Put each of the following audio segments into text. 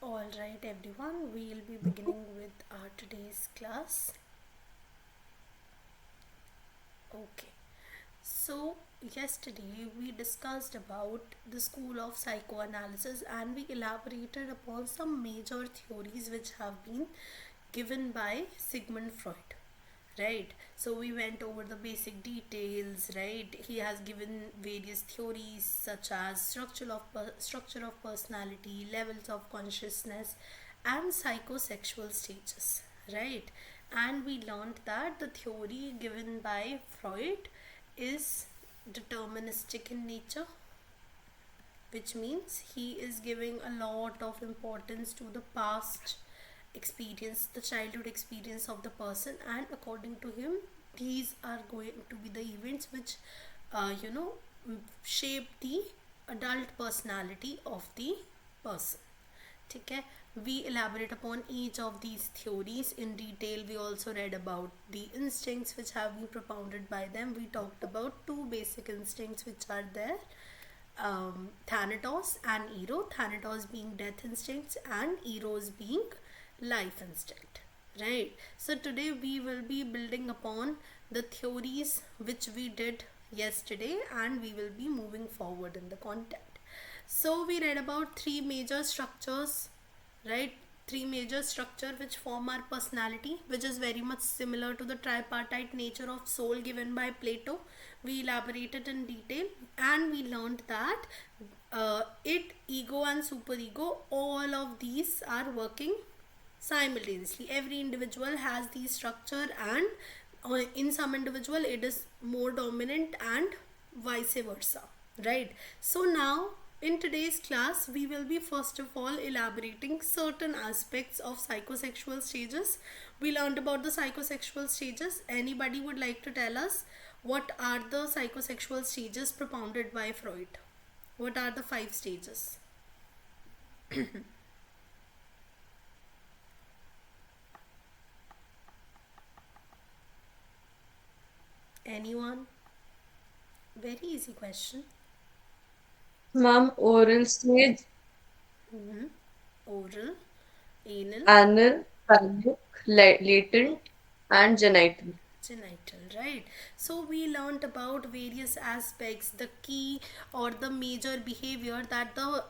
All right, everyone, we'll be beginning with our today's class. Okay, so yesterday we discussed about the school of psychoanalysis and we elaborated upon some major theories which have been given by Sigmund Freud. Right, so we went over the basic details. Right, he has given various theories such as structure of personality, levels of consciousness, and psychosexual stages. Right, and we learned that the theory given by Freud is deterministic in nature, which means he is giving a lot of importance to the past experience, the childhood experience of the person, and according to him, these are going to be the events which, uh, you know, shape the adult personality of the person. ठीक है, we elaborate upon each of these theories in detail. We also read about the instincts which have been propounded by them. We talked about two basic instincts which are there, Thanatos and Eros. Thanatos being death instincts and Eros being life instinct. Right. So today we will be building upon the theories which we did yesterday and we will be moving forward in the content. So we read about three major structures, right? Three major structure which form our personality, which is very much similar to the tripartite nature of soul given by Plato. We elaborated in detail and we learned that it, ego and superego, all of these are working simultaneously. Every individual has the structure and in some individual it is more dominant and vice versa, right? So now in today's class we will be first of all elaborating certain aspects of psychosexual stages. We learned about the psychosexual stages. Anybody would like to tell us what are the psychosexual stages propounded by Freud? What are the five stages? Anyone? Very easy question. Ma'am, oral stage, Oral, anal, anal, thymic, latent, and genital. genital, right? So we learned about various aspects, the key or the major behavior that the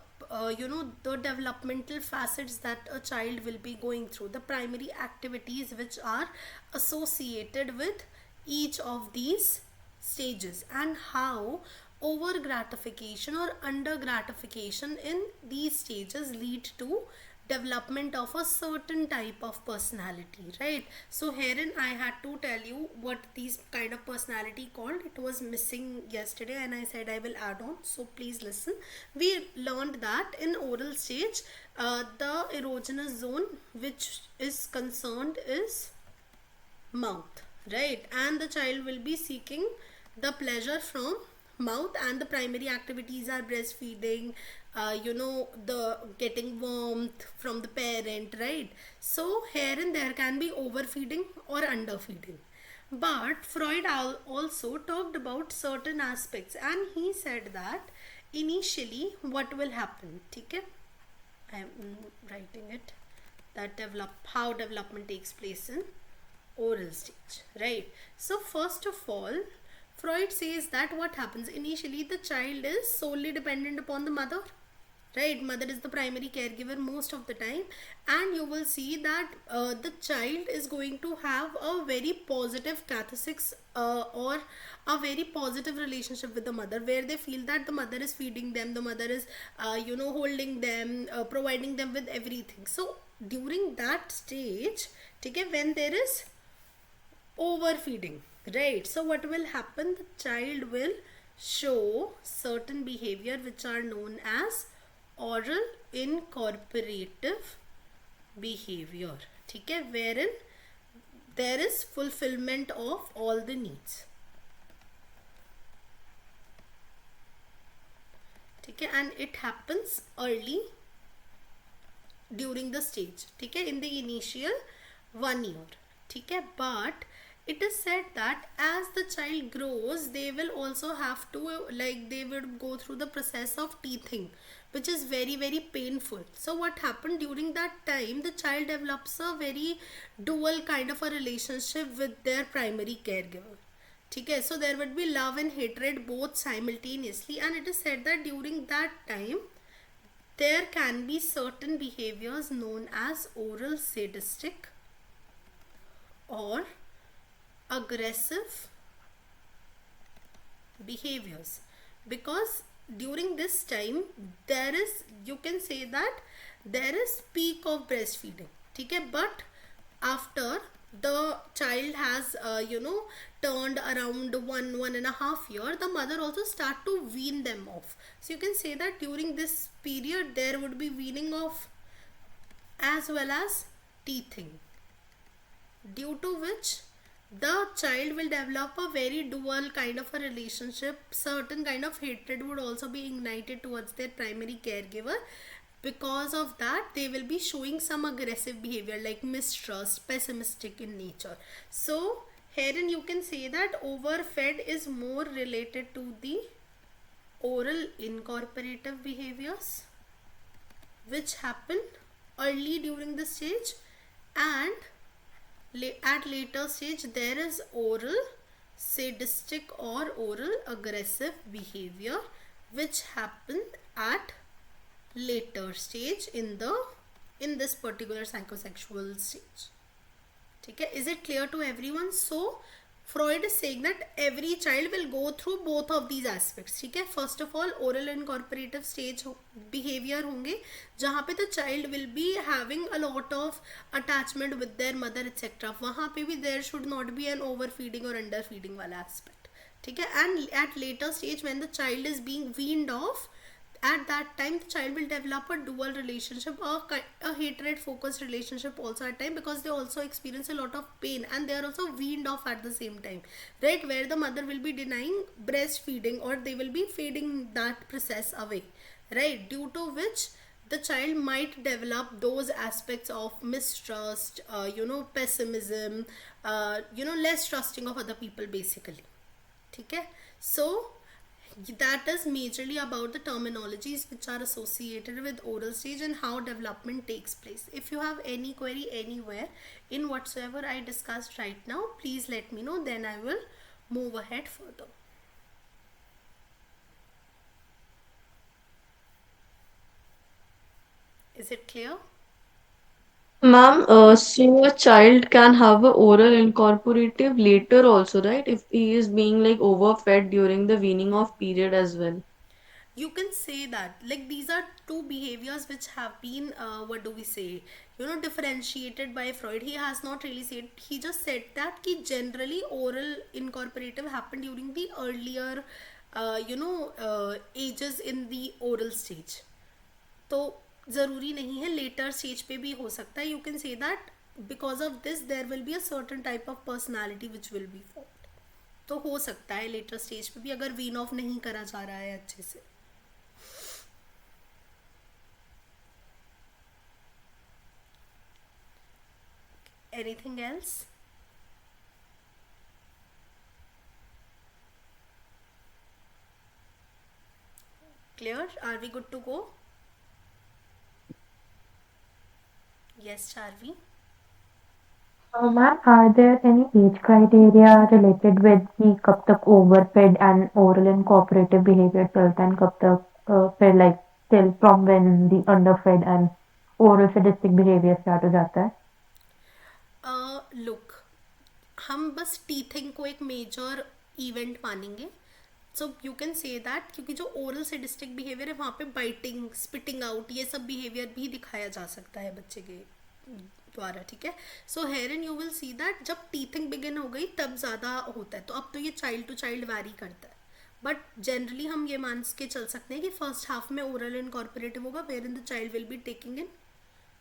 developmental facets that a child will be going through, the primary activities which are associated with each of these stages, and how over gratification or under gratification in these stages lead to development of a certain type of personality, right? So herein I had to tell you what these kind of personality called. It was missing yesterday and I said I will add on, so please listen. We learned that in oral stage, the erogenous zone which is concerned is mouth, right? And the child will be seeking the pleasure from mouth, and the primary activities are breastfeeding, the getting warmth from the parent, right? So here and there can be overfeeding or underfeeding, but Freud also talked about certain aspects and he said that initially what will happen, okay? I am writing it, that develop how development takes place in oral stage, right? So first of all, Freud says that what happens initially, the child is solely dependent upon the mother, right? Mother is the primary caregiver most of the time, and you will see that the child is going to have a very positive catharsis, or a very positive relationship with the mother, where they feel that the mother is feeding them, the mother is holding them, providing them with everything. So during that stage, okay, when there is overfeeding, right? So what will happen, the child will show certain behavior which are known as oral incorporative behavior, ठीक है, wherein there is fulfillment of all the needs, ठीक है, and it happens early during the stage, ठीक है, in the initial 1 year, ठीक है. But it is said that as the child grows, they will also have to, like, they will go through the process of teething, which is very very painful. So what happened during that time, the child develops a very dual kind of a relationship with their primary caregiver. ठीक है, so there would be love and hatred both simultaneously, and it is said that during that time there can be certain behaviors known as oral sadistic or aggressive behaviors, because during this time there is, you can say that there is peak of breastfeeding. ठीक है, but after the child has turned around 1.5 year, the mother also start to wean them off. So you can say that during this period there would be weaning off as well as teething, due to which the child will develop a very dual kind of a relationship. Certain kind of hatred would also be ignited towards their primary caregiver. Because of that, they will be showing some aggressive behavior like mistrust, pessimistic in nature. So herein you can say that overfed is more related to the oral incorporative behaviors which happen early during the stage, and at later stage there is oral sadistic or oral aggressive behavior which happen at later stage in this particular psychosexual stage. Okay, is it clear to everyone? So Freud is saying that every child will go through both of these aspects. ठीक है, first of all oral incorporative stage behavior होंगे जहाँ पे the child will be having a lot of attachment with their mother etc. वहाँ पे भी there should not be an overfeeding or underfeeding वाला aspect. ठीक है, and at later stage when the child is being weaned off, at that time the child will develop a dual relationship, a hatred focused relationship also at time, because they also experience a lot of pain and they are also weaned off at the same time, right, where the mother will be denying breastfeeding or they will be fading that process away, right, due to which the child might develop those aspects of mistrust, pessimism, less trusting of other people basically. ठीक है, so that is majorly about the terminologies which are associated with oral stage and how development takes place. If you have any query anywhere in whatsoever I discussed right now, please let me know, then I will move ahead further. Is it clear? Ma'am, so a child can have a oral incorporative later also, right? If he is being like overfed during the weaning off period as well. You can say that, like, these are two behaviors which have been what do we say, differentiated by Freud. He has not really said, he just said that ki generally oral incorporative happened during the earlier ages in the oral stage. तो ज़रूरी नहीं है later stage पे भी हो सकता है. You can say that because of this there will be a certain type of personality which will be formed. तो हो सकता है लेटर स्टेज पे भी अगर वीन ऑफ नहीं करा जा रहा है अच्छे से. Anything else? Clear? Are we good to go? Yes, Charvi. Ma'am, are there any age criteria related with कि कब तक overfed and oral and cooperative behavior चलता है and कब तक फिर like till from when the underfed and oral sadistic behavior start हो जाता है? लुक, हम बस टीथिंग को एक मेजर इवेंट मानेंगे. So you can say that, क्योंकि जो ओरल सेडिस्टिक बिहेवियर है वहाँ पे बाइटिंग, स्पिटिंग आउट, ये सब बिहेवियर भी दिखाया जा सकता है बच्चे के द्वारा. ठीक है, so hair and you will see that जब टीथिंग बिगिन हो गई तब ज़्यादा होता है. तो अब तो ये चाइल्ड टू चाइल्ड वैरी करता है, बट जनरली हम ये मान के चल सकते हैं कि फर्स्ट हाफ में ओरल इनकॉर्पोरेटिव होगा where in the child will be taking in.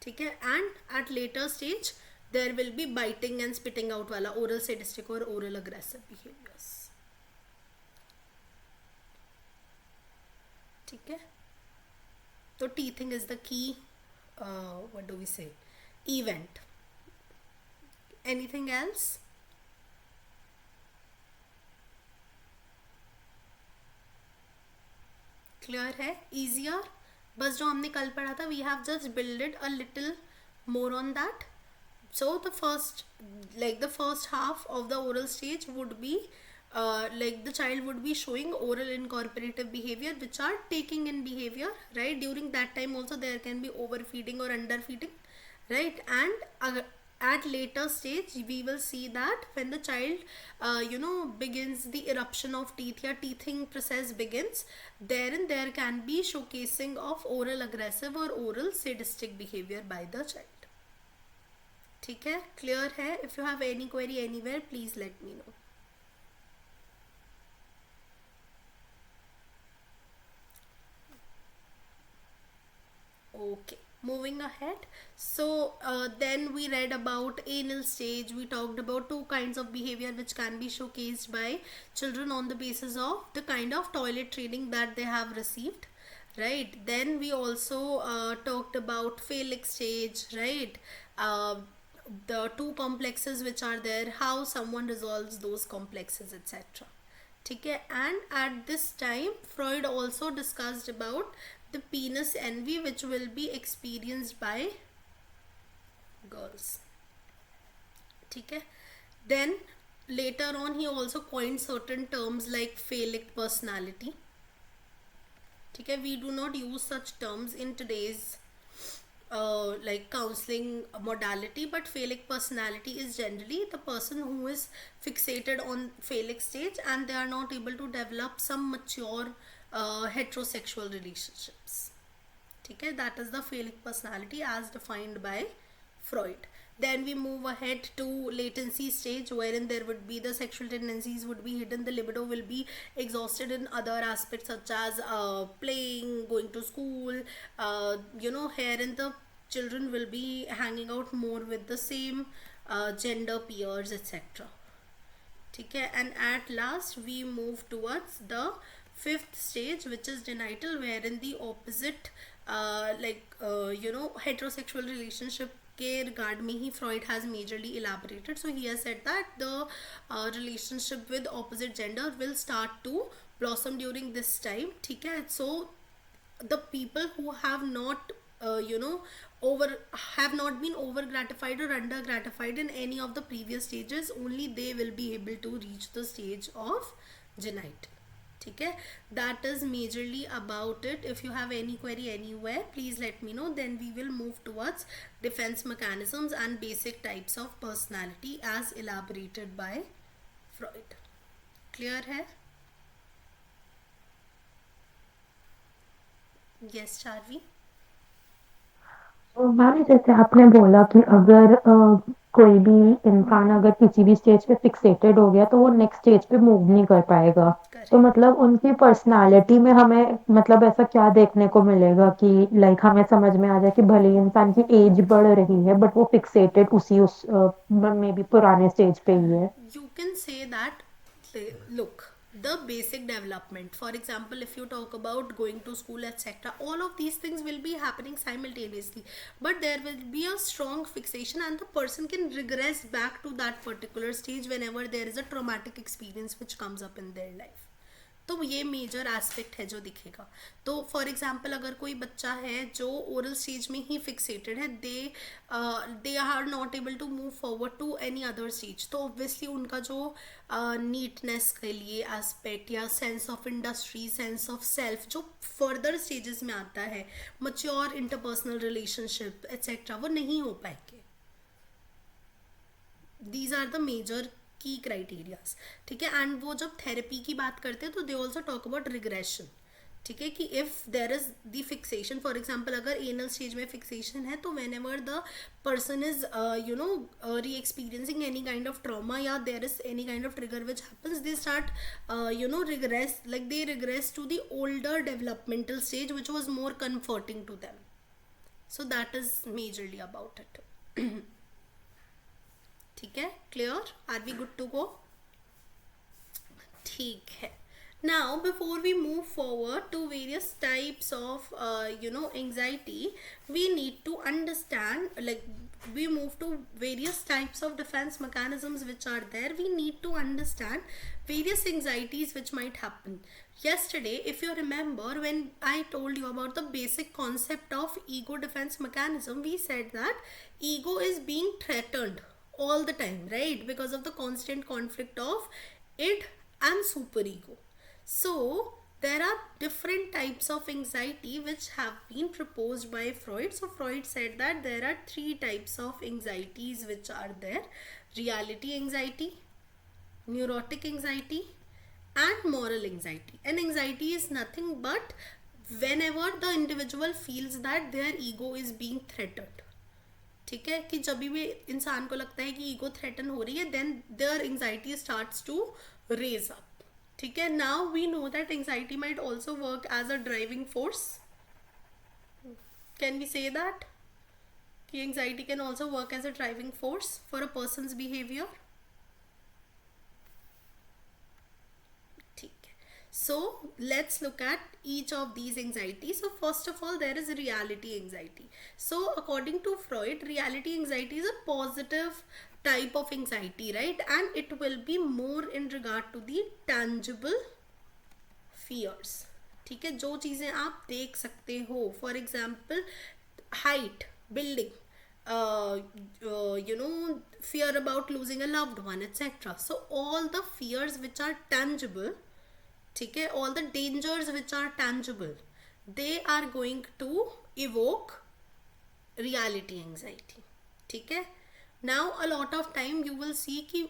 ठीक है, and at later stage there will be biting and spitting out वाला ओरल सेडिस्टिक और ओरल अग्रेसिव बिहेवियर्स. ठीक है, तो teething is the key what do we say event. Anything else? Clear है? Easier बस जो हमने कल पढ़ा था, we have just builded a little more on that. So the first, like the first half of the oral stage would be like the child would be showing oral incorporative behavior which are taking in behavior, right? During that time also there can be overfeeding or underfeeding, right? And at later stage we will see that when the child begins the eruption of teeth, या teething process begins, therein there can be showcasing of oral aggressive or oral sadistic behavior by the child. ठीक है, clear है? If you have any query anywhere please let me know. Okay, moving ahead. So then we read about anal stage. We talked about two kinds of behavior which can be showcased by children on the basis of the kind of toilet training that they have received, right? Then we also talked about phallic stage, right? The two complexes which are there, how someone resolves those complexes, etc. ठीक है. And at this time Freud also discussed about the penis envy which will be experienced by girls. ठीक है. Then later on he also coined certain terms like phallic personality. ठीक है. We do not use such terms in today's like counseling modality, but phallic personality is generally the person who is fixated on phallic stage and they are not able to develop some mature heterosexual relationships. ठीक है. That is the phallic personality as defined by Freud. Then we move ahead to latency stage, wherein there would be the sexual tendencies would be hidden, the libido will be exhausted in other aspects such as playing, going to school, here in the children will be hanging out more with the same gender peers, etc. ठीक है. And at last we move towards the fifth stage which is genital, wherein the opposite heterosexual relationship के regard में ही Freud has majorly elaborated. So he has said that the relationship with opposite gender will start to blossom during this time. ठीक है. So the people who have not have not been over gratified or under gratified in any of the previous stages, only they will be able to reach the stage of genital. ठीक है. That is majorly about it. If you have any query anywhere please let me know. Then we will move towards defense mechanisms and basic types of personality as elaborated by Freud. Clear है? Yes, Charvi. तो ma'am जैसे आपने बोला कि अगर कोई भी इंसान अगर किसी भी स्टेज पे फिक्सेटेड हो गया तो वो नेक्स्ट स्टेज पे मूव नहीं कर पाएगा. तो Correct. मतलब उनकी पर्सनालिटी में हमें मतलब ऐसा क्या देखने को मिलेगा कि लाइक हमें समझ में आ जाए कि भले ही इंसान की एज बढ़ रही है बट वो फिक्सेटेड उस मे बी पुराने स्टेज पे ही है. You can say that, look, the basic development, for example, if you talk about going to school, etc., all of these things will be happening simultaneously, but there will be a strong fixation and the person can regress back to that particular stage whenever there is a traumatic experience which comes up in their life. तो ये major aspect है जो दिखेगा. तो for example अगर कोई बच्चा है जो ओरल स्टेज में ही फिक्सेटेड है, they are not able to move forward to any other stage, तो ऑब्वियसली उनका जो नीटनेस के लिए एस्पेक्ट या sense of industry, sense of self जो फर्दर स्टेजेस में आता है, मच्योर इंटरपर्सनल रिलेशनशिप एक्सेट्रा, वो नहीं हो पाएंगे. दीज आर द मेजर की क्राइटेरियाज. ठीक है. एंड वो जब थेरेपी की बात करते हैं तो they also talk about regression. ठीक है. कि if there is the fixation, for example अगर एनल स्टेज में फिक्सेशन है तो whenever the person is reexperiencing any kind of trauma या there is any kind of trigger which happens, they start regress, like they regress to the older developmental stage which was more comforting to them. So that is majorly about it. ठीक है. Clear? Are we good to go? ठीक है. Now before we move forward to various types of anxiety, we need to understand, like we move to various types of defense mechanisms which are there, we need to understand various anxieties which might happen. Yesterday, if you remember, when I told you about the basic concept of ego defense mechanism, we said that ego is being threatened all the time, right? Because of the constant conflict of id and superego. So there are different types of anxiety which have been proposed by Freud. So Freud said that there are three types of anxieties which are there: reality anxiety, neurotic anxiety, and moral anxiety. And anxiety is nothing but whenever the individual feels that their ego is being threatened. ठीक है, कि जब भी इंसान को लगता है कि ईगो थ्रेटन हो रही है, then there anxiety starts to raise up. ठीक है, now we know that anxiety might also work as a driving force. Can we say that कि anxiety can also work as a driving force for a person's behaviour? So let's look at each of these anxieties. So first of all, there is reality anxiety. So according to Freud, reality anxiety is a positive type of anxiety, right? And it will be more in regard to the tangible fears. ठीक है, जो चीज़ें आप देख सकते हो, for example height, building, fear about losing a loved one, etc. So all the fears which are tangible, ठीक है, all the dangers which are tangible, they are going to evoke reality anxiety. ठीक है, now a lot of time you will see कि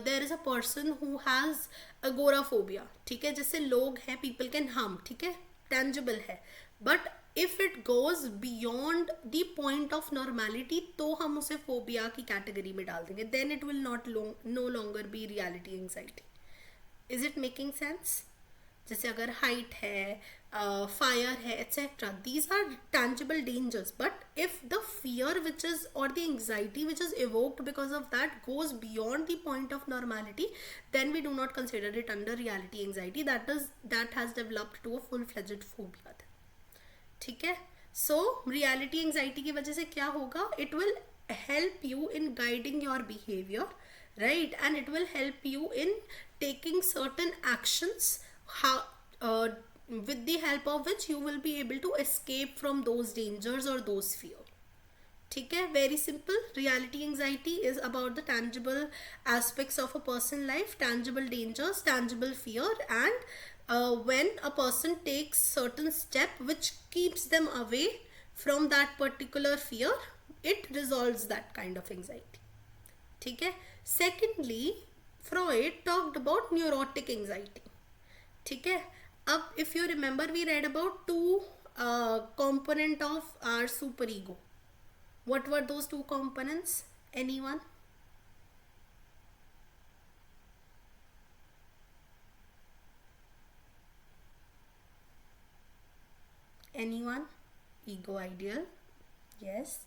there is a person who has agoraphobia. ठीक है, जैसे लोग हैं, people can harm, ठीक है, tangible है. but if it goes beyond the point of normality, तो हम उसे phobia की category में डाल देंगे. then it will no longer be reality anxiety. is it making sense? जैसे अगर हाइट है, फायर है, etcetera, these are tangible dangers. But if the fear which is और the anxiety which is evoked because of that goes beyond the point of normality, then we do not consider it under reality anxiety. That has developed to a full fledged phobia. ठीक है, so reality anxiety की वजह से क्या होगा? It will help you in guiding your behavior, right? And it will help you in taking certain actions, how with the help of which you will be able to escape from those dangers or those fear. ठीक है, very simple. Reality anxiety is about the tangible aspects of a person life, tangible dangers, tangible fear, and when a person takes certain step which keeps them away from that particular fear, it resolves that kind of anxiety. ठीक है. Secondly, Freud talked about neurotic anxiety. ठीक है, अब if you remember, we read about two component of our superego. What were those two components? Anyone? Anyone? Ego ideal. Yes.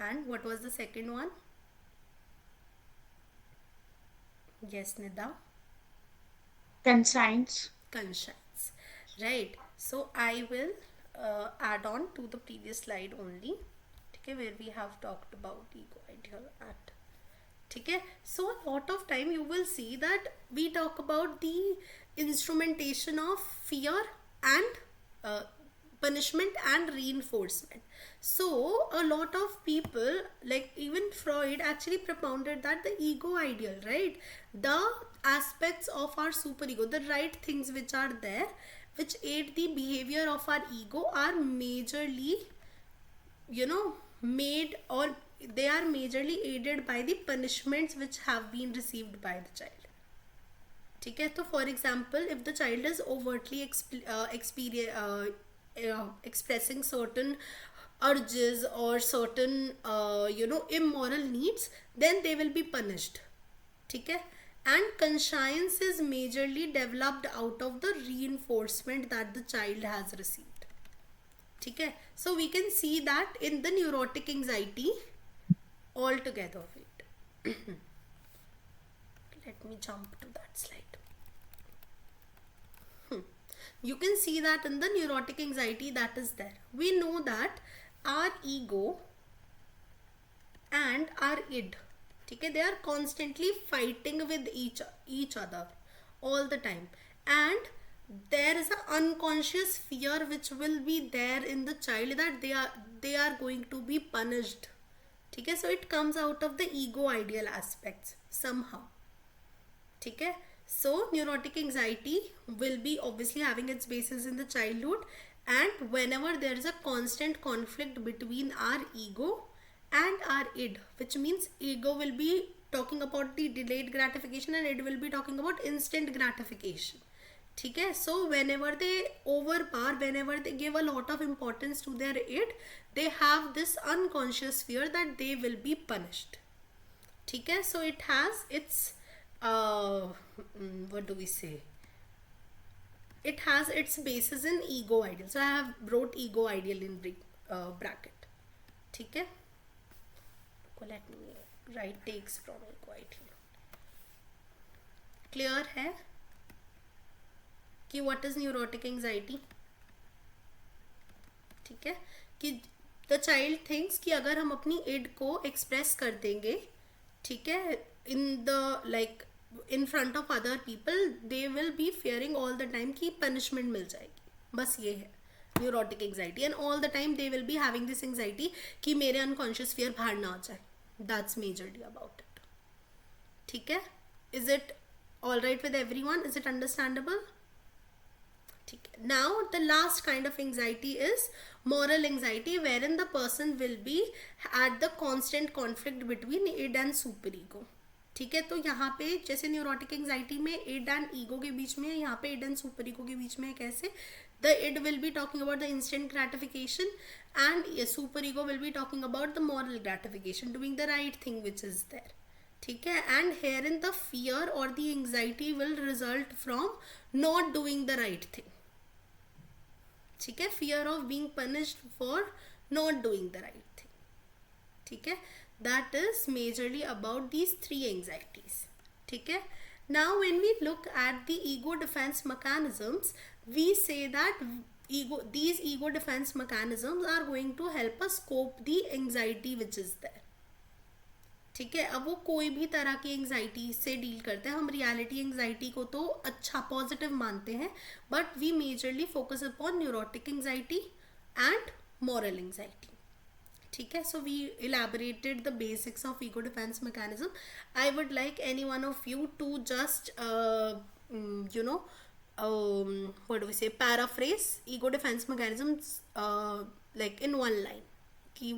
And what was the second one? Yes, Nida. Conscience. Conscience. Right. So I will add on to the previous slide only. Okay, where we have talked about ego ideal at. Okay. So a lot of time you will see that we talk about the instrumentation of fear and punishment and reinforcement. So a lot of people, like even Freud, actually propounded that the ego ideal, right, the aspects of our superego, the right things which are there which aid the behavior of our ego, are majorly made, or they are majorly aided by the punishments which have been received by the child. ठीक है, तो for example if the child is overtly expressing certain urges or certain immoral needs, then they will be punished. ठीक है, and conscience is majorly developed out of the reinforcement that the child has received. ठीक है, so we can see that in the neurotic anxiety altogether. Wait. Let me jump to that slide. You can see that in the neurotic anxiety that is there. We know that our ego and our id, okay, they are constantly fighting with each other all the time, and there is an unconscious fear which will be there in the child that they are going to be punished. Okay, so it comes out of the ego ideal aspects somehow. Okay, so neurotic anxiety will be obviously having its basis in the childhood, and whenever there is a constant conflict between our ego and our id, which means ego will be talking about the delayed gratification and id will be talking about instant gratification. ठीक है, so whenever they overpower, whenever they give a lot of importance to their id, they have this unconscious fear that they will be punished. ठीक है, so it has its what do we say, it has its basis in ego ideal. So I have wrote ego ideal in bracket. ठीक है, let me write takes from ego ideal. Clear है कि what is neurotic anxiety? ठीक है, कि the child thinks कि अगर हम अपनी इड को एक्सप्रेस कर देंगे, ठीक है, in the like in front of other people, they will B fearing all the time कि पनिशमेंट मिल जाएगी. बस ये है neurotic anxiety, and all the time they will be having this anxiety कि मेरे अनकॉन्शियस फियर बाहर ना आ जाए. That's majorly about it. ठीक है, is it all right with everyone? Is it understandable? Now the last kind of anxiety is moral anxiety, wherein the person will be at the constant conflict between id and superego. ठीक है, तो यहाँ पे जैसे neurotic anxiety में id and ego के बीच में, यहाँ पे id एंड सुपर ईगो के बीच में कैसे the id will be talking about the instant gratification and super ego will be talking about the moral gratification, doing the right thing which is there. ठीक है, and herein the fear or the anxiety will result from not doing the right thing. ठीक है, fear of being punished for not doing the right thing. ठीक है, that is majorly about these three anxieties. ठीक है, now when we look at the ego defence mechanisms, we say that these ego defense mechanisms are going to help us cope the anxiety which is there. ठीक है, अब वो कोई भी तरह की एंजाइटी से डील करते हैं. हम रियलिटी एंजाइटी को तो अच्छा पॉजिटिव मानते हैं, but we majorly focus upon neurotic anxiety and moral anxiety. ठीक है, so we elaborated the basics of ego defence mechanism. I would like any one of you to just what do we say, paraphrase ego defense mechanisms like in one line.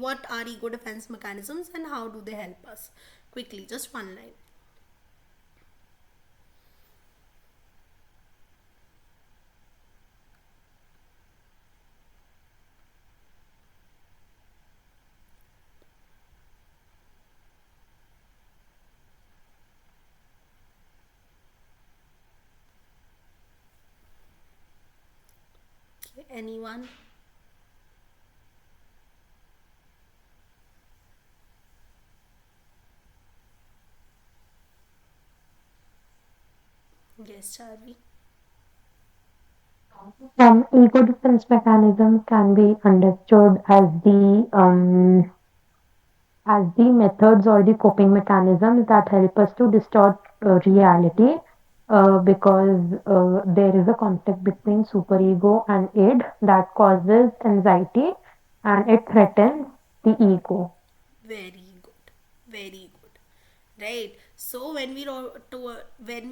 What are ego defense mechanisms and how do they help us? Quickly, just one line. Okay, anyone? Yes, Charvi. Ego defense mechanism can be understood as the methods or the coping mechanisms that help us to distort reality because there is a conflict between superego and id that causes anxiety and it threatens the ego. Very good, very good. Right, so when we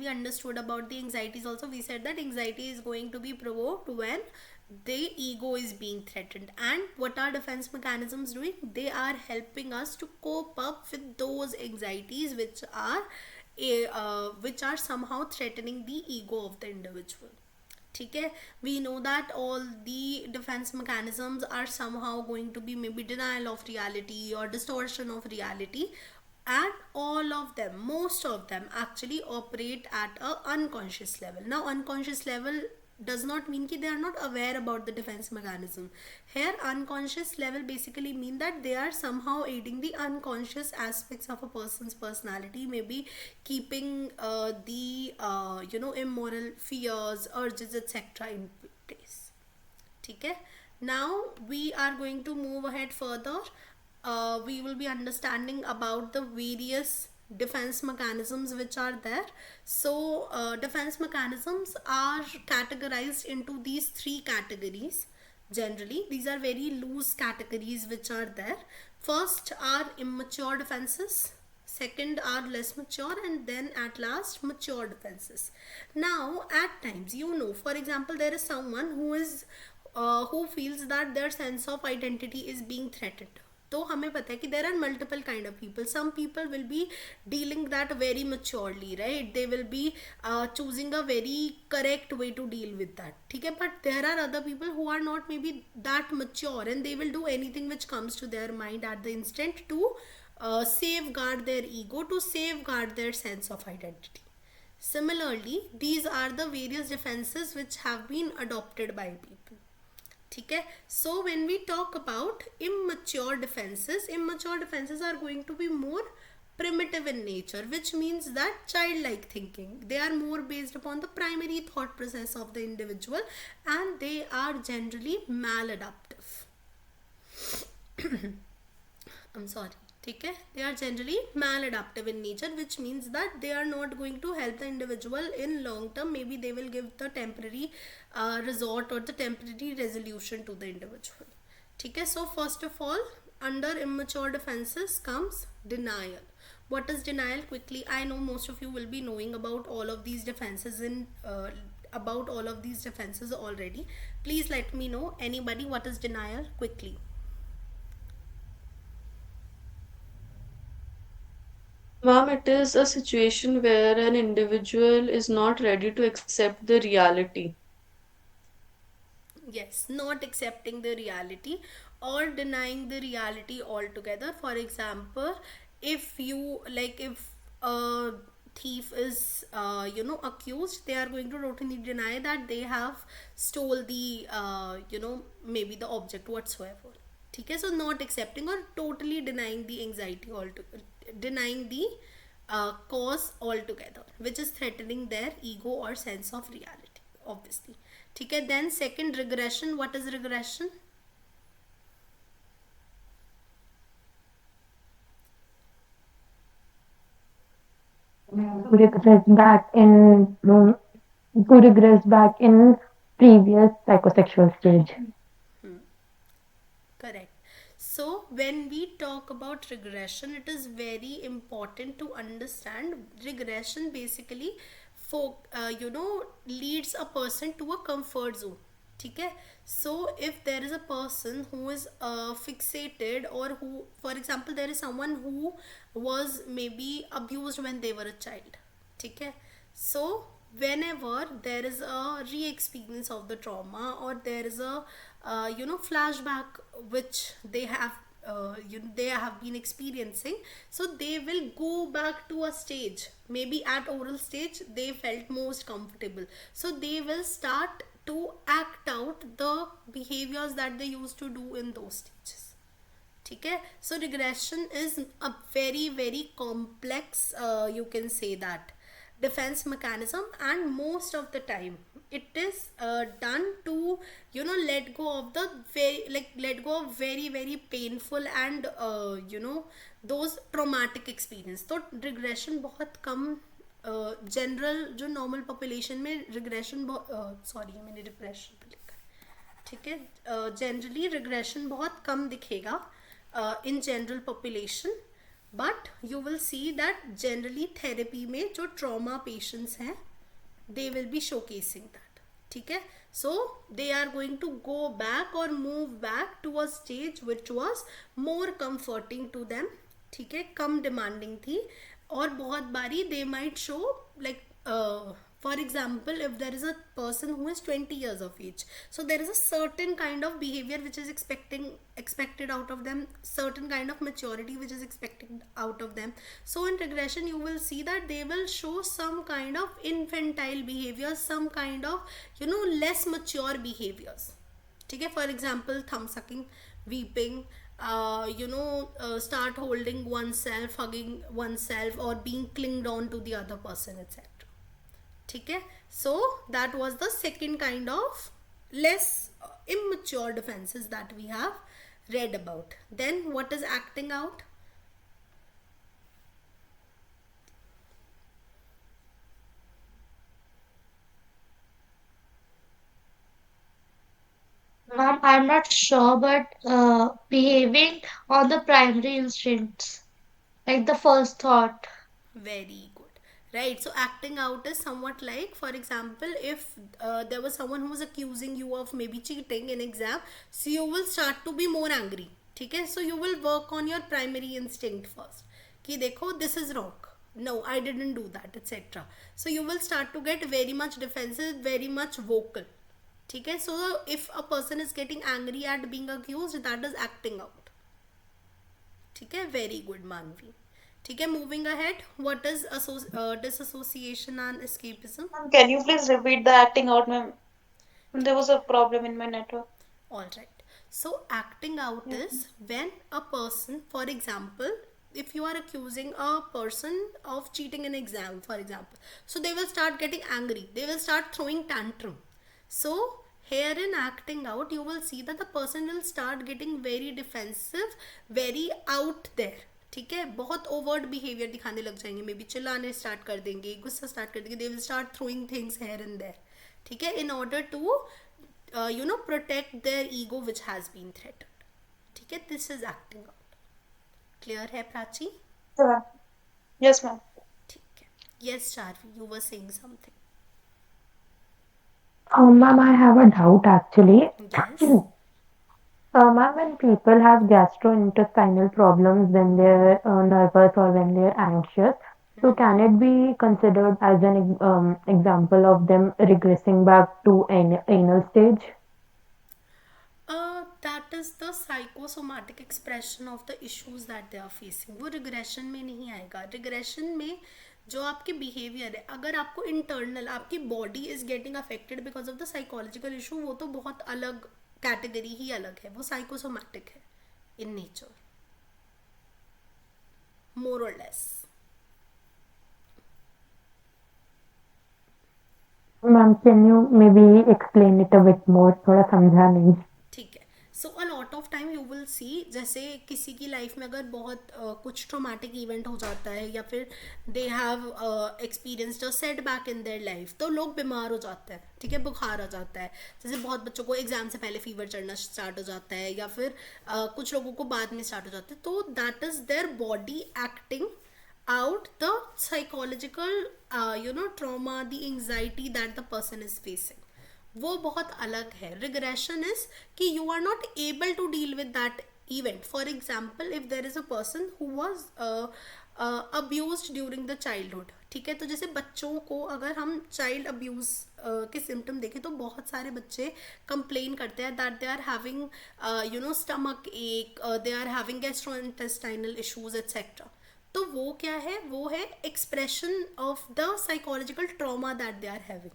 understood about the anxieties also, we said that anxiety is going to be provoked when the ego is being threatened. And what are defense mechanisms doing? They are helping us to cope up with those anxieties which are somehow threatening the ego of the individual. ठीक है, we know that all the defense mechanisms are somehow going to be maybe denial of reality or distortion of reality, and all of them, most of them actually operate at a unconscious level. Now unconscious level does not mean that they are not aware about the defense mechanism. Here unconscious level basically mean that they are somehow aiding the unconscious aspects of a person's personality, maybe keeping the immoral fears, urges, etc. place. ठीक है. Now we are going to move ahead further. We will be understanding about the various defense mechanisms which are there. So defense mechanisms are categorized into these three categories. Generally these are very loose categories which are there. First are immature defenses, second are less mature, and then at last mature defenses. Now at times, for example, there is someone who feels that their sense of identity is being threatened. तो हमें पता है कि there are multiple kind of people. Some people will be dealing that very maturely, right? They will be choosing a very correct way to deal with that. ठीक है. But there are other people who are not maybe that mature, and they will do anything which comes to their mind at the instant to safeguard their ego, to safeguard their sense of identity. Similarly, these are the various defenses which have been adopted by people. ठीक है. So when we talk about immature defenses are going to be more primitive in nature, which means that childlike thinking. They are more based upon the primary thought process of the individual, and they are generally maladaptive. I'm sorry. ठीक है. They are generally maladaptive in nature, which means that they are not going to help the individual in long term. Maybe they will give the temporary resort or the temporary resolution to the individual. ठीक है. So first of all, under immature defenses comes denial. What is denial? Quickly, I know most of you will be knowing about all of these defenses already. Please let me know, anybody, what is denial? Quickly. Ma'am, it is a situation where an individual is not ready to accept the reality. Yes, not accepting the reality or denying the reality altogether. For example, if a thief is accused, they are going to totally deny that they have stole the maybe the object whatsoever. ठीक है. So not accepting or totally denying the anxiety altogether, denying the cause altogether, which is threatening their ego or sense of reality, obviously. ठीक है. Then second, regression. What is regression? To regress back in previous psychosexual stage. Correct. So when we talk about regression, it is very important to understand regression basically leads a person to a comfort zone. ठीक है. So if there is a person who is fixated, or who, for example, there is someone who was maybe abused when they were a child. ठीक है. So whenever there is a re-experience of the trauma, or there is a flashback which they have they have been experiencing, so they will go back to a stage, maybe at oral stage they felt most comfortable, so they will start to act out the behaviors that they used to do in those stages. ठीक है. So regression is a very very complex you can say that defense mechanism, and most of the time it is done to let go of very very painful and those traumatic experience. तो regression बहुत कम general जो normal population में regression sorry मैंने depression पे लिखा है. ठीक है. जनरली रिग्रेशन बहुत कम दिखेगा in general population, but you will see that generally therapy में जो trauma patients हैं, they will be showcasing that. ठीक है. So they are going to go back or move back to a stage which was more comforting to them. ठीक है. कम demanding थी, और बहुत बारी they might show like for example, if there is a person who is 20 years of age, so there is a certain kind of behavior which is expected out of them, certain kind of maturity which is expected out of them. So in regression you will see that they will show some kind of infantile behavior, some kind of less mature behaviors. ठीक है. For example, thumb sucking, weeping, start holding oneself, hugging oneself, or being clinged on to the other person, etc. ठीक है. So that was the second kind of less immature defenses that we have read about. Then what is acting out? Ma'am, I'm not sure, but behaving on the primary instincts, like the first thought. Very good. Right. So acting out is somewhat like, for example, if there was someone who was accusing you of maybe cheating in exam, so you will start to be more angry. Okay. So you will work on your primary instinct first. कि देखो, this is wrong. No, I didn't do that, etc. So you will start to get very much defensive, very much vocal. ठीक है. So if a person is getting angry at being accused, that is acting out. ठीक है. Very good, Manvi. ठीक है. Moving ahead, what is disassociation and escapism? Ma'am, can you please repeat the acting out, ma'am? There was a problem in my network. All right. So acting out Yeah. is when a person, for example, if you are accusing a person of cheating in exam, for example, so they will start getting angry. They will start throwing tantrum. So here in acting out, you will see that the person will start getting very defensive, very out there. ठीक है. बहुत overt behaviour दिखाने लग जाएंगे. May be चिल्लाने start कर देंगे, गुस्सा स्टार्ट कर देंगे. They will start throwing things here and there. ठीक है. In order to protect their ego which has been threatened. ठीक है. This is acting out. Clear है प्राची? Yeah. Yes, ma'am. ठीक है. Yes, Charvi, you were saying something. Ma'am, I have a doubt actually. Yes. Ma'am, when people have gastrointestinal problems when they're nervous or when they're anxious, so can it be considered as an example of them regressing back to anal stage? That is the psychosomatic expression of the issues that they are facing. वो regression में नहीं आएगा. Regression में जो आपके behavior है, अगर आपको internal आपकी body is getting affected because of the psychological issue, वो तो बहुत अलग category ही अलग है. वो psychosomatic है in nature, more or less. Ma'am, can you maybe explain it a bit more? थोड़ा समझा नहीं. ठीक है. So a lot of time you will see, जैसे किसी की लाइफ में अगर बहुत कुछ ट्रोमेटिक इवेंट हो जाता है या फिर they have experienced a set back in their life, तो लोग बीमार हो जाते हैं. ठीक है. बुखार आ जाता है. जैसे बहुत बच्चों को एग्जाम से पहले फीवर चढ़ना स्टार्ट हो जाता है, या फिर कुछ लोगों को बाद में स्टार्ट हो जाता है. तो that is their body acting out the psychological trauma, the anxiety that the person is facing. वो बहुत अलग है. regression is कि you are not able to deal with that event. For example, if there is a person who was abused during the childhood, ठीक है. तो जैसे बच्चों को अगर हम चाइल्ड अब्यूज के सिम्टम देखें तो बहुत सारे बच्चे कंप्लेन करते हैं that they are having stomach ache, they are having gastrointestinal issues etcetera. तो वो क्या है? वो है expression of the psychological trauma that they are having.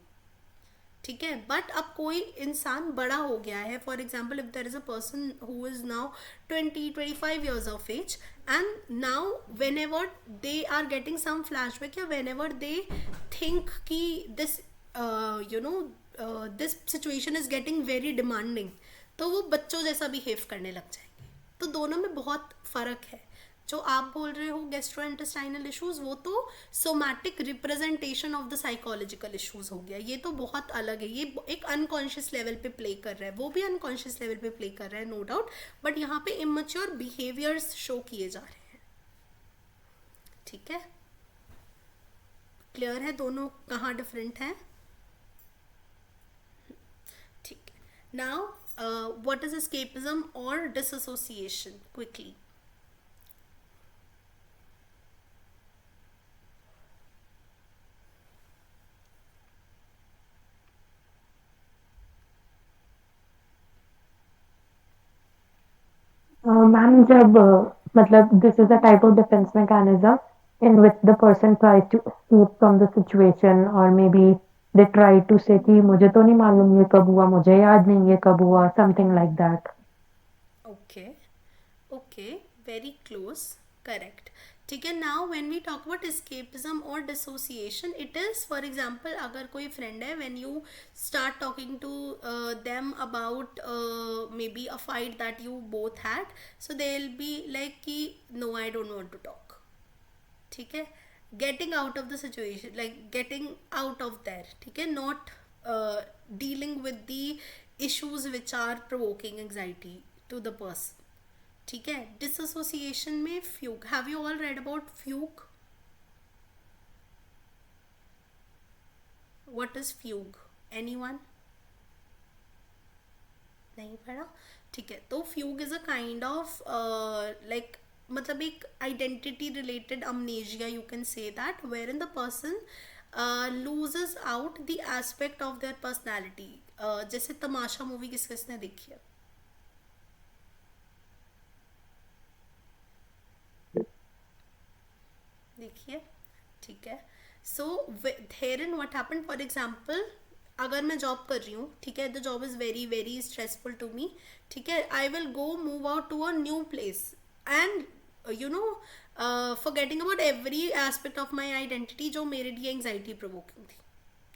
ठीक है. बट अब कोई इंसान बड़ा हो गया है, for example if there is a person who is now 20-25 years of age, and now whenever they are getting some flashback या whenever they think कि this this situation is getting very demanding, तो वो बच्चों जैसा behave करने लग जाएंगे. तो दोनों में बहुत फ़र्क है. जो आप बोल रहे हो गैस्ट्रोइंटेस्टाइनल इश्यूज, वो तो somatic representation of the psychological issues हो गया. ये तो बहुत अलग है. ये एक अनकॉन्शियस लेवल पे प्ले कर रहा है, वो भी अनकॉन्शियस लेवल पे प्ले कर रहा है, नो डाउट. बट यहाँ पे इमेच्योर बिहेवियर्स शो किए जा रहे हैं. ठीक है. क्लियर है दोनों कहाँ डिफरेंट हैं? ठीक है. नाउ व्हाट इज एस्केपिज्म और डिसएसोसिएशन? क्विकली. Ma'am, जब मतलब this is a type of defense mechanism in which the person tries to escape from the situation, or maybe they try to say कि मुझे तो नहीं मालूम ये कब हुआ, मुझे याद नहीं ये कब हुआ, something like that. Okay. Okay, very close. Correct. ठीक है. Now when we talk about escapism और dissociation, it is for example अगर कोई फ्रेंड है, when you start talking to them about maybe a fight that you both had, so they will be like कि no I don't want to talk. ठीक है. Getting out of the situation, like getting out of there. ठीक है. Not dealing with the issues which are provoking anxiety to the person. ठीक है. Dissociation में fugue, have you all read about fugue? What is fugue? Anyone? नहीं पढ़ा? ठीक है. तो fugue is a kind of like, मतलब एक identity related amnesia, you can say that, where in the person loses out the aspect of their personality. जैसे Tamasha movie किस किसने देखी है? देखिए. ठीक है. So here in what happen, for example अगर मैं जॉब कर रही हूँ, ठीक है, the job is very very stressful to me. ठीक है. I will go move out to a new place and you know forgetting about every aspect of my identity जो मेरे लिए एंग्जाइटी प्रोवोकिंग थी,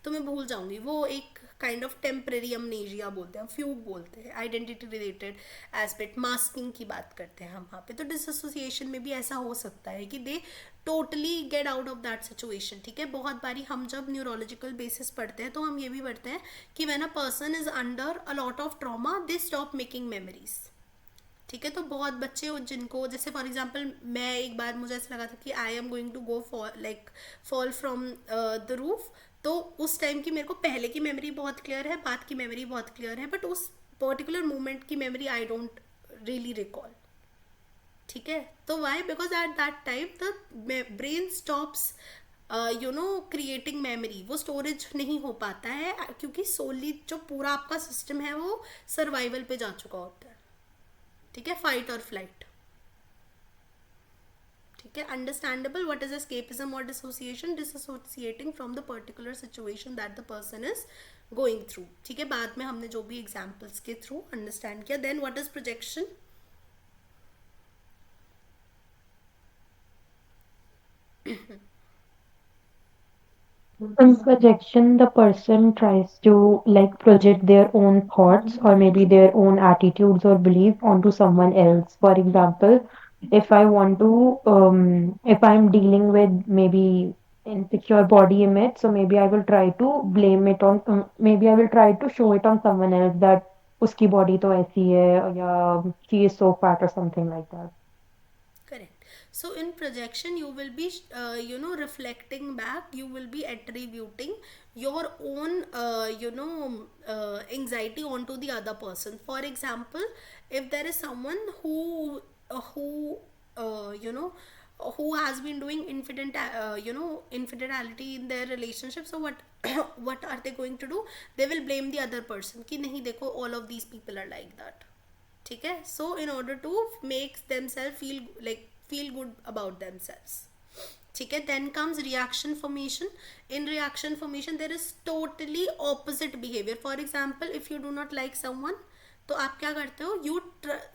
तो मैं भूल जाऊंगी. वो एक काइंड ऑफ टेम्परेरी अमनेजिया बोलते हैं, फ्यूग बोलते हैं, आइडेंटिटी रिलेटेड एस्पेक्ट, मास्किंग की बात करते हैं हम वहाँ पे. तो डिसोसिएशन में भी ऐसा हो सकता है कि दे totally get out of that situation. ठीक है. बहुत बारी हम जब न्यूरोलॉजिकल बेसिस पढ़ते हैं तो हम ये भी पढ़ते हैं कि when a person is under a lot of trauma, they stop making memories. ठीक है. तो बहुत बच्चे जिनको, जैसे फॉर एग्जांपल मैं एक बार, मुझे ऐसा लगा था कि I am going to go fall from the roof, तो उस टाइम की मेरे को पहले की मेमोरी बहुत क्लियर है, बाद की मेमोरी बहुत क्लियर है, बट उस पर्टिकुलर मोमेंट की memory I don't really recall. ठीक है. तो why? Because at that time the brain stops creating memory, वो स्टोरेज नहीं हो पाता है, क्योंकि सोली जो पूरा आपका सिस्टम है वो सर्वाइवल पे जा चुका होता है. ठीक है. फाइट और फ्लाइट. ठीक है. अंडरस्टैंडेबल. व्हाट इज एस्केपिज्म और dissociation? Dissociating from the particular situation that the person is going through. ठीक है. बाद में हमने जो भी एग्जाम्पल्स के थ्रू अंडरस्टैंड किया. Then what is projection? In projection, the person tries to like project their own thoughts or maybe their own attitudes or belief onto someone else. For example, if I want to, if I'm dealing with maybe insecure body image, so maybe I will try to blame it on, maybe I will try to show it on someone else that उसकी body तो ऐसी है या she is so fat or something like that. Correct. So in projection, you will be, reflecting back. You will be attributing your own, anxiety onto the other person. For example, if there is someone uh, you know, who has been doing infidelity in their relationship, so what what are they going to do? They will blame the other person कि नहीं देखो, all of these people are like that. ठीक है. So in order to make themself feel good about themselves. ठीक है. Then comes reaction formation. In reaction formation there is totally opposite behaviour. For example, if you do not like someone, तो आप क्या करते हो?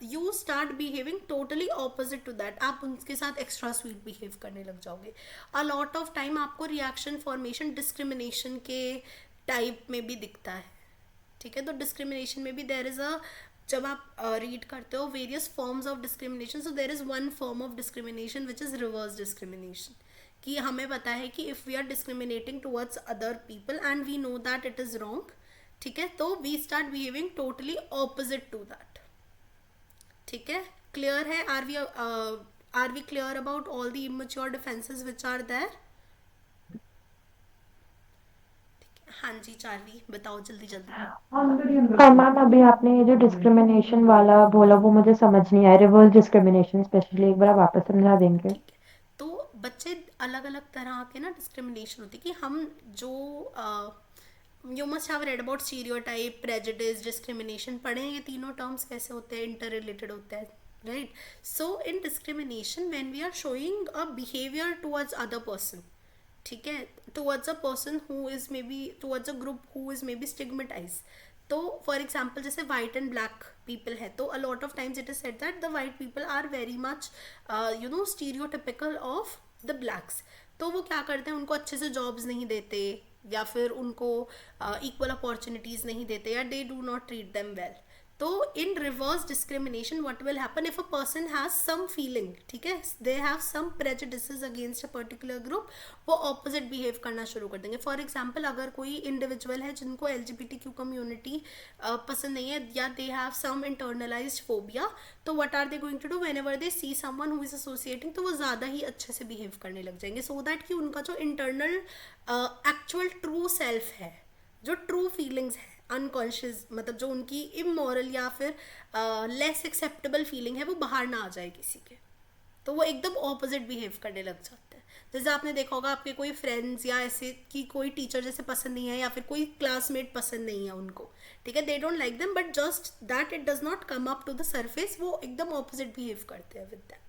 You start behaving totally opposite to that. आप उनके साथ एक्स्ट्रा स्वीट बिहेव करने लग जाओगे. अ लॉट ऑफ टाइम आपको रिएक्शन फॉर्मेशन डिस्क्रिमिनेशन के टाइप में भी दिखता है. ठीक है. तो डिस्क्रिमिनेशन में भी देयर इज अ, जब आप रीड करते हो various forms of discrimination, so there is one form of discrimination which is reverse discrimination. कि हमें पता है कि if we are discriminating towards other people and we know that it is wrong, ठीक है, तो we start behaving totally opposite to that. ठीक है. क्लियर है? Are we clear about all the immature defences which are there? हाँ जी Charlie, बताओ जल्दी जल्दी. हाँ मैम, अभी आपने ये जो डिस्क्रिमिनेशन वाला बोला वो मुझे समझ नहीं आया. रिवर्स डिस्क्रिमिनेशन स्पेशली एक बार आप वापस समझा देंगे? ठीक है. तो बच्चे अलग अलग तरह के ना डिस्क्रिमिनेशन होती है कि हम जो you must have read about stereotype, prejudice, discrimination पढ़े हैं. ये तीनों टर्म्स कैसे होते हैं? इंटर रिलेटेड होते हैं, right. So in discrimination when we are showing a behaviour towards other person, ठीक है, towards a person who is maybe, towards a group who is maybe stigmatize, तो for example जैसे white and black people है, तो a lot of times it is said that the white people are very much stereotypical of the blacks. तो वो क्या करते हैं, उनको अच्छे से जॉब्स नहीं देते, या फिर उनको इक्वल अपॉर्चुनिटीज नहीं देते, या they do not treat them well. तो in reverse discrimination what will happen if a person has some feeling, ठीक है, they have some prejudices against a particular group, वो ऑपोजिट बिहेव करना शुरू कर देंगे। फॉर एग्जाम्पल अगर कोई इंडिविजुअल है जिनको LGBTQ कम्युनिटी पसंद नहीं है, या they have some internalised phobia, तो what are they going to do, whenever they see someone who is associating, तो वो ज़्यादा ही अच्छे से बिहेव करने लग जाएंगे, सो दैट कि उनका जो इंटरनल एक्चुअल ट्रू सेल्फ है, जो ट्रू फीलिंग्स है, अनकॉन्शियस मतलब जो उनकी इमोरल या फिर लेस एक्सेप्टेबल फीलिंग है, वो बाहर ना आ जाए किसी के, तो वो एकदम ऑपोजिट बिहेव करने लग जाते हैं। जैसे आपने देखा होगा आपके कोई फ्रेंड्स या ऐसे कि कोई टीचर जैसे पसंद नहीं है, या फिर कोई क्लासमेट पसंद नहीं है उनको, ठीक है, they don't like them, but just that it does not come up to the surface, वो एकदम ऑपोजिट बिहेव करते हैं विद दैट,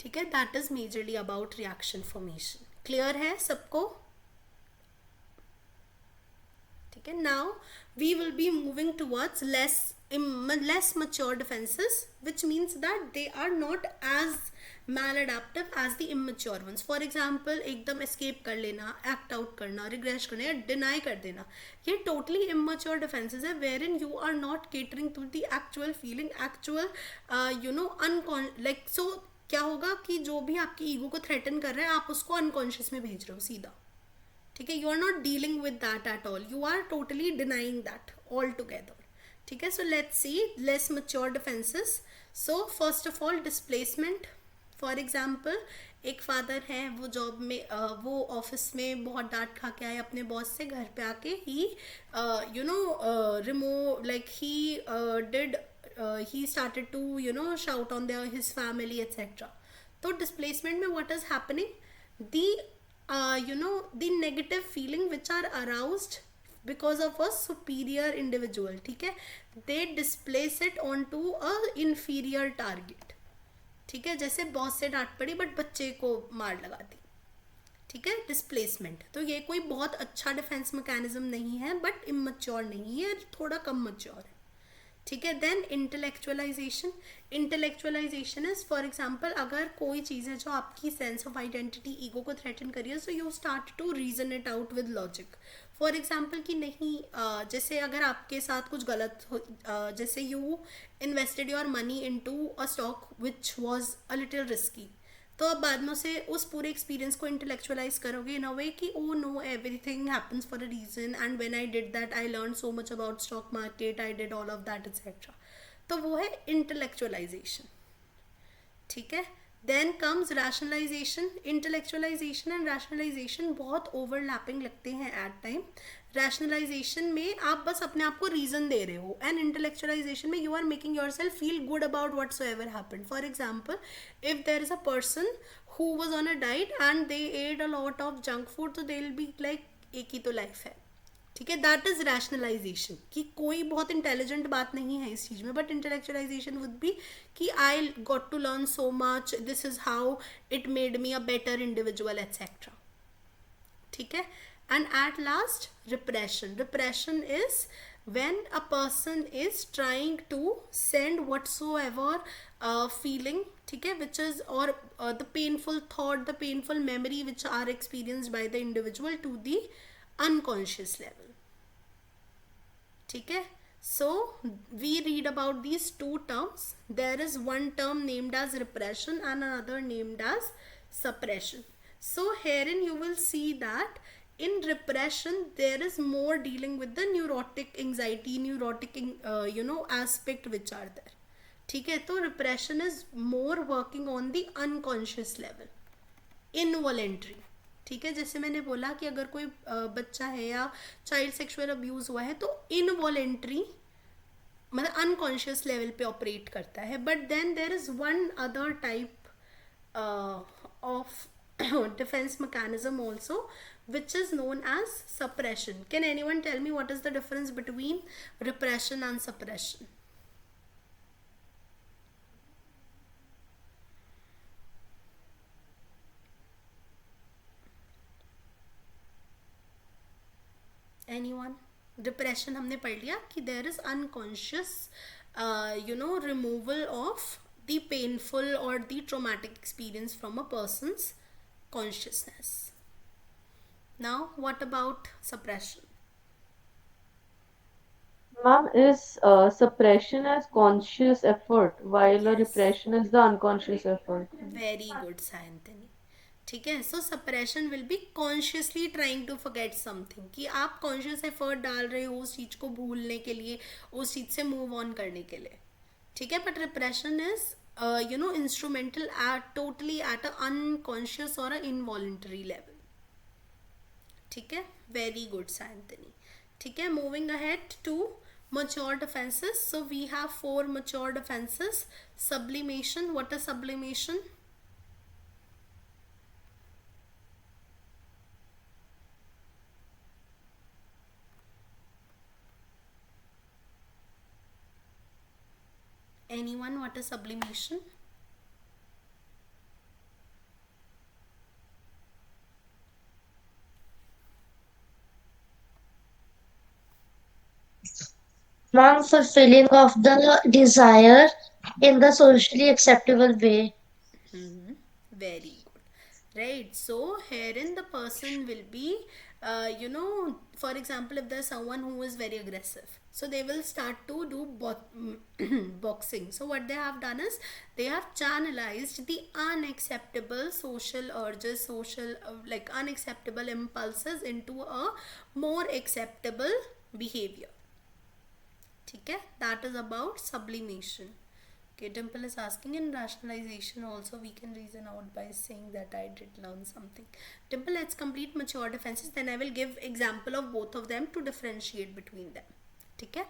ठीक है। That is majorly about reaction formation. Clear है सबको? ठीक है। Now we will be moving towards less mature defenses, which means that they are not as maladaptive as the immature ones. For example, एकदम escape कर लेना, act out करना, regress करना, या deny कर देना, ये totally immature defenses है, wherein you are not catering to the actual feeling, actual so क्या होगा कि जो भी आपकी ईगो को थ्रेटन कर रहा है, आप उसको अनकॉन्शियस में भेज रहे हो सीधा, ठीक है, you are not dealing with that at all, you are totally denying that altogether, ठीक है। So let's see less mature defences. So first of all displacement. For example एक फादर हैं, वो जॉब में वो ऑफिस में बहुत डांट खा के आए अपने बॉस से, घर पे आके ही remove like he started to shout on his family etc. तो displacement में what is happening, the the negative feeling which are aroused because of a superior individual, ठीक है, they displace it onto a inferior target, ठीक है, जैसे boss से डांट पड़ी बट बच्चे को मार लगा दी, ठीक है, डिस्प्लेसमेंट। तो ये कोई बहुत अच्छा डिफेंस मैकेनिज्म नहीं है, बट इमैच्योर नहीं है, थोड़ा कम मैच्योर है, ठीक है। Then intellectualization. Intellectualization is for example अगर कोई चीज़ है जो आपकी सेंस ऑफ आइडेंटिटी ईगो को थ्रेटन करी है, so you start to reason it out with logic. For example कि नहीं जैसे अगर आपके साथ कुछ गलत हो, जैसे you invested your money into a stock which was a little risky, तो अब बाद में से उस पूरे एक्सपीरियंस को इंटेलेक्चुअलाइज करोगे इन अ वे कि oh no everything happens for a reason, and when I did that I learn so much about stock market, I did all of that etcetera. तो वो है इंटेलेक्चुअलाइजेशन, ठीक है। Then comes rationalization. Intellectualization and rationalization बहुत overlapping लगते हैं at time. Rationalisation में आप बस अपने आप को रीजन दे रहे हो, एंड इंटेलेक्चुअलाइजेशन में you are making yourself feel good about whatsoever happen. For example if there is a person who was on a diet and they had a lot of junk food, तो they will be like एक ही तो life है, ठीक है। That is rationalisation, कि कोई बहुत intelligent बात नहीं है इस चीज़ में, बट इंटेलेक्चुअलाइजेशन वुड बी कि I got to learn so much, this is how it made me a better individual etcetera, ठीक है। And at last repression. Repression is when a person is trying to send whatsoever feeling, ठीक है, which is or the painful thought, the painful memory which are experienced by the individual to the unconscious level, ठीक है। So we read about these two terms. There is one term named as repression and another named as suppression. So herein you will see that in repression there is more dealing with the neurotic anxiety, neurotic aspect which are there, ठीक है। तो repression is more working on the unconscious level, involuntary, ठीक है। जैसे मैंने बोला कि अगर कोई बच्चा है या चाइल्ड सेक्सुअल अब्यूज हुआ है, तो इनवॉलेंट्री मतलब अनकॉन्शियस लेवल पे ऑपरेट करता है। But then there is one other type of defense mechanism also, which is known as suppression. Can anyone tell me what is the difference between repression and suppression? Anyone? Depression हमने पढ़ लिया कि there is unconscious removal of the painful और the traumatic experience from a person's consciousness. Now what about suppression? Ma'am, is suppression as conscious effort, while a Yes, repression is the unconscious effort? very good, Sayantani. ठीक है, so suppression will be consciously trying to forget something, कि आप conscious effort डाल रहे हो उस चीज़ को भूलने के लिए, उस चीज़ से मूव ऑन करने के लिए. ठीक है, but repression is instrumental at totally at a unconscious और अ इनवॉलेंटरी लेवल. ठीक है, वेरी गुड सायंतनी. ठीक है, moving ahead to matured offenses. So we have 4 matured offenses. Sublimation. What is sublimation? Anyone, what is sublimation? Non-fulfilling of the desire in the socially acceptable way. Very good. Right. So herein the person will be, for example, if there's someone who is very aggressive, so they will start to do boxing. So what they have done is they have channelized the unacceptable social urges, like unacceptable impulses into a more acceptable behavior. ठीक है, that is about sublimation. Okay, Dimple is asking, in rationalization also we can reason out by saying that I did learn something. Dimple, let's complete mature defenses, then I will give example of both of them to differentiate between them. ठीक है,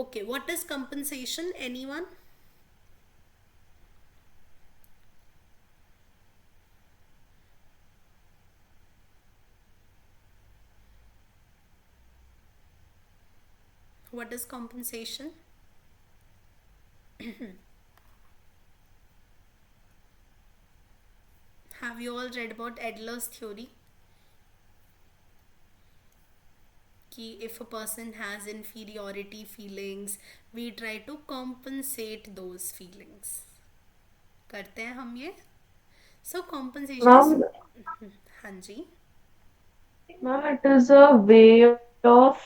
okay, what is compensation? Anyone? What is compensation? Have you all read about Adler's theory? कि if a person has inferiority feelings, we try to compensate those feelings. करते हैं हम ये. So compensation is, Ma'am, हाँ जी, ma'am, it is a way of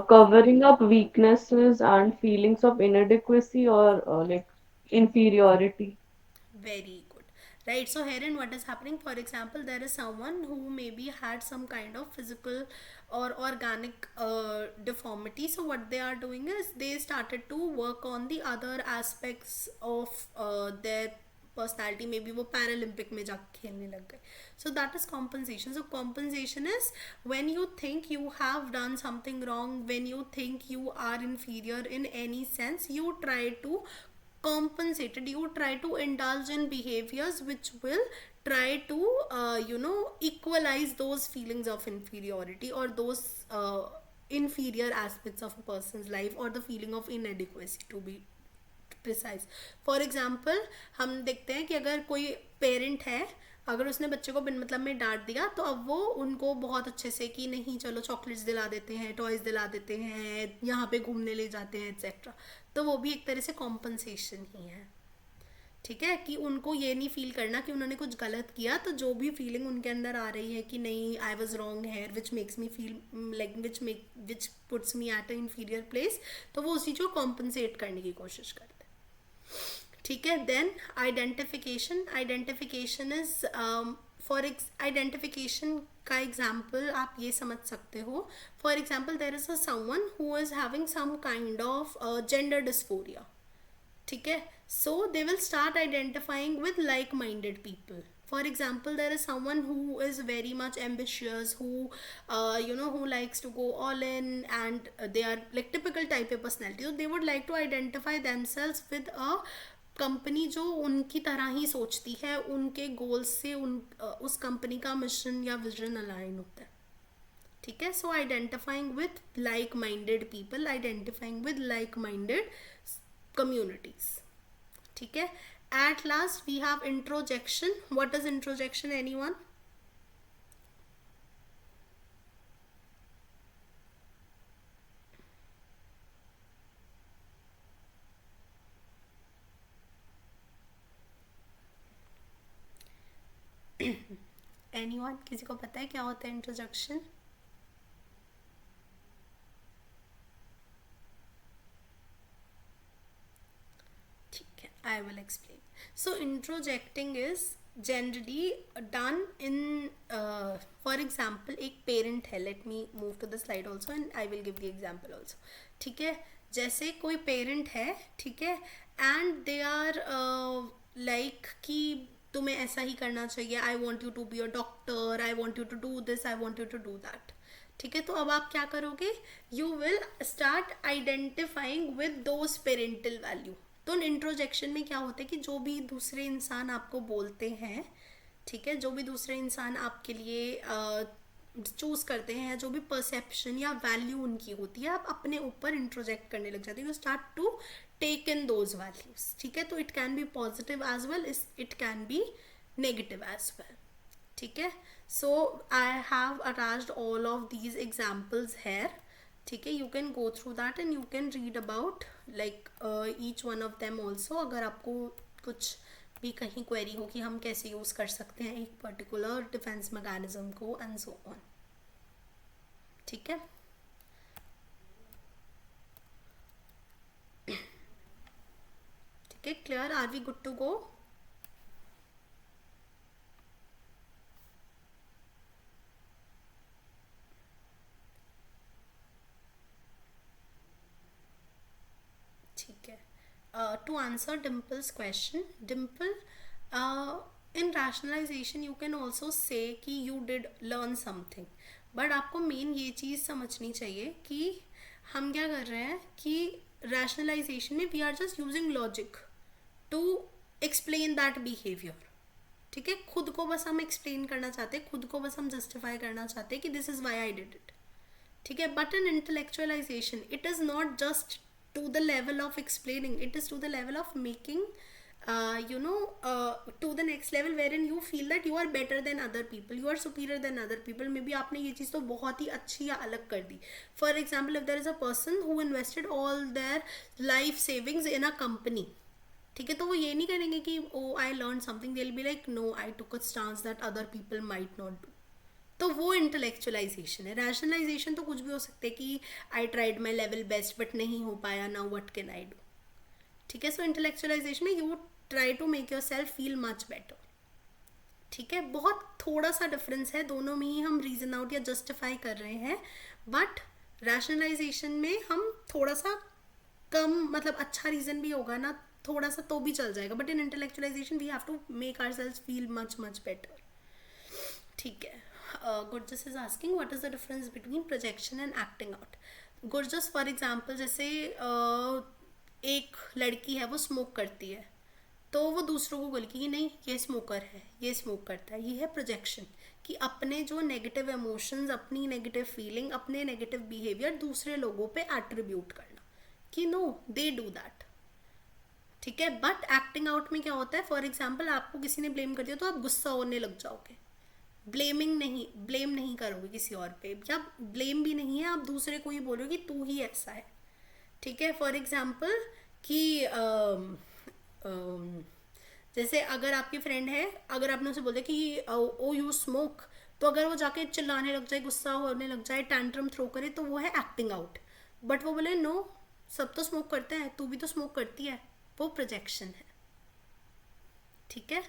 covering up weaknesses and feelings of inadequacy or like inferiority. very good. Right, so herein what is happening, for example, there is someone who maybe had some kind of physical or organic deformity. So what they are doing is they started to work on the other aspects of their personality. Maybe वो Paralympic में जाके खेलने लग गए. So that is compensation. So compensation is when you think you have done something wrong, when you think you are inferior in any sense, you try to compensate it, you try to indulge in behaviors which will try to equalize those feelings of inferiority or those inferior aspects of a person's life, or the feeling of inadequacy to be precise. For example हम देखते हैं कि अगर कोई parent है, अगर उसने बच्चे को बिन मतलब में डांट दिया, तो अब वो उनको बहुत अच्छे से कि नहीं चलो चॉकलेट्स दिला देते हैं, टॉयज दिला देते हैं, यहाँ पे घूमने ले जाते हैं एक्सेट्रा. तो वो भी एक तरह से कॉम्पनसेशन ही है. ठीक है, कि उनको ये नहीं फील करना कि उन्होंने कुछ गलत किया, तो जो भी फीलिंग उनके अंदर आ रही है कि नहीं I was wrong hair which makes me feel like which puts me at a inferior place, तो वो उसी को कॉम्पनसेट करने की कोशिश करते हैं. ठीक है, then identification. Identification is for identification का एग्जाम्पल आप ये समझ सकते हो. For example there is a someone who is having some kind of gender dysphoria. ठीक है, so they will start identifying with like-minded people. For example, there is someone who is very much ambitious, who likes to go all in, and they are like typical type of personality, so they would like to identify themselves with a company जो उनकी तरह ही सोचती है, उनके goals से उस company का mission या विजन अलाइन होता है. ठीक है, so identifying with like minded people, identifying with like minded communities. ठीक है, at last we have introjection. What is introjection? Anyone? Anyone, किसी को पता है क्या होता है इंट्रोजक्शन? ठीक है, I will explain. So introjecting is generally done in, for example एक पेरेंट है, let me move to the slide also and I will give the example also. ठीक है, जैसे कोई पेरेंट है, ठीक है, एंड दे आर लाइक कि तुम्हें ऐसा ही करना चाहिए, I want you to be a doctor, I want you to do this, I want you to do that. ठीक है, तो अब आप क्या करोगे, you will start identifying with those parental value. तो इंट्रोजेक्शन में क्या होता है कि जो भी दूसरे इंसान आपको बोलते हैं, ठीक है, जो भी दूसरे इंसान आपके लिए चूज करते हैं, जो भी परसेप्शन या वैल्यू उनकी होती है, आप अपने ऊपर इंट्रोजेक्ट करने लग जाते हैं. You start to take in those values. ठीक है, तो it can be positive as well, it can be negative as well. ठीक है, so I have attached all of these examples here. ठीक है, you can go through that and you can read about like each one of them also, अगर आपको कुछ भी कहीं query हो कि हम कैसे यूज़ कर सकते हैं एक पर्टिकुलर डिफेंस मैकेनिज्म को एंड सो ऑन. ठीक है, ठीक है, clear, are we good to go? ठीक है, to answer Dimple's question, Dimple, in rationalization you can also say कि you did learn something, but आपको मेन ये चीज़ समझनी चाहिए कि हम क्या कर रहे हैं कि rationalization में we are just using logic to explain that behavior. ठीक है, खुद को बस हम एक्सप्लेन करना चाहते हैं, खुद को बस हम जस्टिफाई करना चाहते हैं कि this is why I did it. ठीक है, but in intellectualisation it is not just to the level of explaining, it is to the level of making to the next level wherein you feel that you are better than other people, you are superior than other people. Maybe आपने ये चीज़ तो बहुत ही अच्छी या अलग कर दी. For example, if there is a person who invested all their life savings in a company, ठीक है, तो वो ये नहीं करेंगे कि oh I learned something, they'll be like no, I took a stance that other people might not do. तो वो इंटेलेक्चुअलाइजेशन है. रैशनलाइजेशन तो कुछ भी हो सकते हैं कि I tried my level best but नहीं हो पाया, now what can I do. ठीक है, सो इंटेलेक्चुअलाइजेशन में you try to make yourself feel much better. ठीक है, बहुत थोड़ा सा डिफरेंस है, दोनों में ही हम रीजन आउट या जस्टिफाई कर रहे हैं, बट रैशनलाइजेशन में हम थोड़ा सा कम, मतलब अच्छा रीजन भी होगा ना थोड़ा सा तो भी चल जाएगा, but in intellectualization we have to make ourself feel much much better. ठीक है, Gurjas is asking what is the difference between projection and acting out. Gurjas, for example, जैसे एक लड़की है वो स्मोक करती है, तो वो दूसरों को बोलेगी कि नहीं ये स्मोकर है, ये स्मोक करता है. ये है प्रोजेक्शन, कि अपने जो नेगेटिव इमोशंस, अपनी नेगेटिव फीलिंग, अपने नेगेटिव बिहेवियर दूसरे लोगों पे एट्रीब्यूट करना कि नो दे डू दैट. ठीक है, बट एक्टिंग आउट में क्या होता है, फॉर एग्जाम्पल आपको किसी ने ब्लेम कर दिया तो आप गुस्सा होने लग जाओगे. ब्लेम नहीं करोगे किसी और पे, जब ब्लेम भी नहीं है आप दूसरे को ही बोलोगे तू ही ऐसा है. ठीक है, फॉर एग्जाम्पल कि जैसे अगर आपकी फ्रेंड है, अगर आपने उसे बोला कि ओ यू स्मोक, तो अगर वो जाके चिल्लाने लग जाए, गुस्सा होने लग जाए, टैंट्रम थ्रो करे, तो वो है एक्टिंग आउट. बट वो बोले नो सब तो स्मोक करते हैं, तू भी तो स्मोक करती है, वो प्रोजेक्शन है. ठीक है,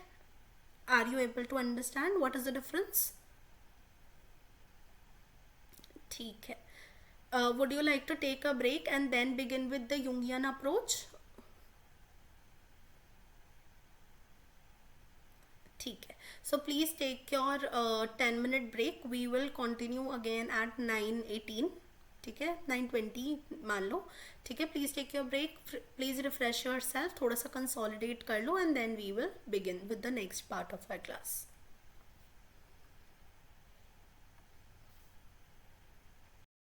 are you able to understand what is the difference? ठीक है, would you like to take a break and then begin with the Jungian approach? ठीक है, so please take your 10-minute break. We will continue again at 9:18. ठीक है, 9:20 मान लो. ठीक है, please take your break, please refresh yourself, थोड़ा सा कंसोलिडेट कर लो, and then we will begin with the next part of our class.